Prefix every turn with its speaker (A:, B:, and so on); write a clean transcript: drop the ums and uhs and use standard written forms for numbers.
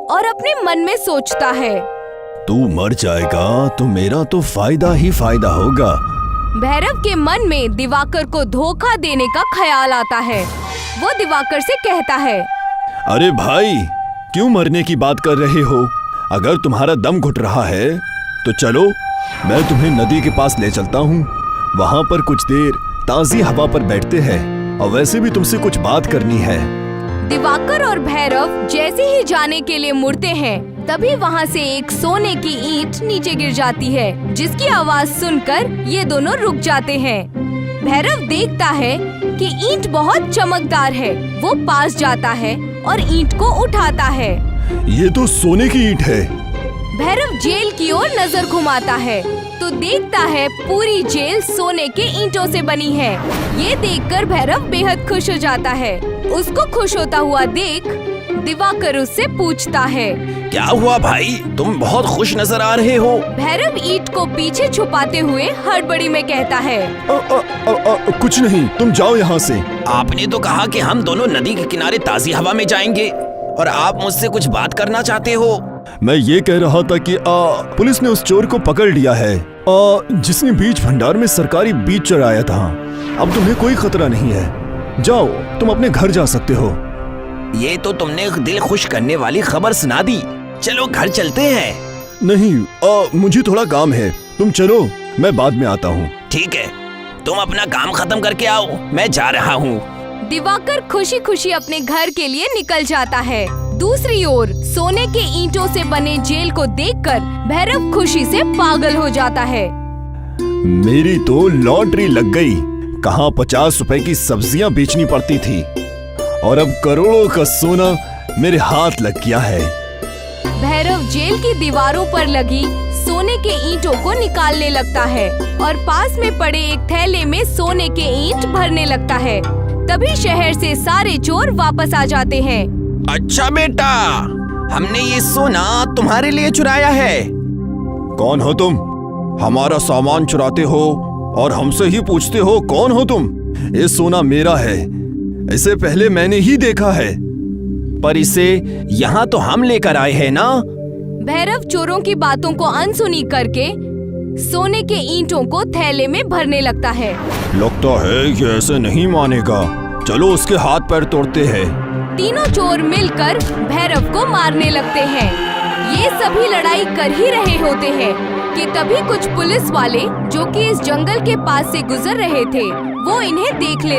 A: और अपने मन में सोचता है,
B: तू मर जाएगा तो मेरा तो फायदा ही फायदा होगा।
A: भैरव के मन में दिवाकर को धोखा देने का ख्याल आता है। वो दिवाकर से कहता है,
B: अरे भाई, क्यों मरने की बात कर रहे हो? अगर तुम्हारा दम घुट रहा है तो चलो, मैं तुम्हें नदी के पास ले चलता हूँ। वहाँ पर कुछ देर ताज़ी हवा पर बैठते हैं और वैसे भी तुमसे कुछ बात करनी है।
A: दिवाकर और भैरव जैसे ही जाने के लिए मुड़ते हैं, तभी वहाँ से एक सोने की ईंट नीचे गिर जाती है, जिसकी आवाज सुनकर ये दोनों रुक जाते हैं। भैरव देखता है कि ईंट बहुत चमकदार है। वो पास जाता है और ईंट को उठाता है।
B: ये तो सोने की ईंट है।
A: भैरव जेल की ओर नजर घुमाता है तो देखता है पूरी जेल सोने के ईंटों से बनी है। ये देखकर भैरव बेहद खुश हो जाता है। उसको खुश होता हुआ देख दिवाकर उससे पूछता है,
C: क्या हुआ भाई, तुम बहुत खुश नजर आ रहे हो?
A: भैरव ईंट को पीछे छुपाते हुए हड़बड़ी में कहता है,
B: कुछ नहीं, तुम जाओ यहाँ से।
C: आपने तो कहा कि हम दोनों नदी के किनारे ताज़ी हवा में जाएंगे और आप मुझसे कुछ बात करना चाहते हो।
B: मैं ये कह रहा था कि पुलिस ने उस चोर को पकड़ लिया है, जिसने बीज भंडार में सरकारी बीज चढ़ाया था। अब तुम्हें कोई खतरा नहीं है। जाओ, तुम अपने घर जा सकते हो।
C: ये तो तुमने दिल खुश करने वाली खबर सुना दी। चलो घर चलते हैं।
B: नहीं, मुझे थोड़ा काम है। तुम चलो, मैं बाद में आता हूँ।
C: ठीक है, तुम अपना काम खत्म करके आओ, मैं जा रहा हूँ।
A: दिवाकर खुशी खुशी अपने घर के लिए निकल जाता है। दूसरी ओर सोने के ईंटों से बने जेल को देखकर भैरव खुशी से पागल हो जाता है।
B: मेरी तो लॉटरी लग गई। कहाँ 50 रुपए की सब्जियां बेचनी पड़ती थी और अब करोड़ों का सोना मेरे हाथ लग गया है।
A: भैरव जेल की दीवारों पर लगी सोने के ईंटों को निकालने लगता है और पास में पड़े एक थैले में सोने के ईंट भरने लगता है। तभी शहर से सारे चोर वापस आ जाते हैं।
C: अच्छा बेटा, हमने ये सोना तुम्हारे लिए चुराया है।
B: कौन हो तुम? हमारा सामान चुराते हो और हमसे ही पूछते हो कौन हो तुम? ये सोना मेरा है, इसे पहले मैंने ही देखा है।
C: पर इसे यहाँ तो हम लेकर आए हैं ना।
A: भैरव चोरों की बातों को अनसुनी करके सोने के ईंटों को थैले में भरने लगता है।
B: लगता है ये ऐसे नहीं मानेगा। चलो उसके हाथ पैर तोड़ते हैं।
A: तीनों चोर मिलकर भैरव को मारने लगते हैं। ये सभी लड़ाई कर ही रहे होते हैं कि तभी कुछ पुलिस वाले जो कि इस जंगल के पास से गुजर रहे थे, वो इन्हें देख लेते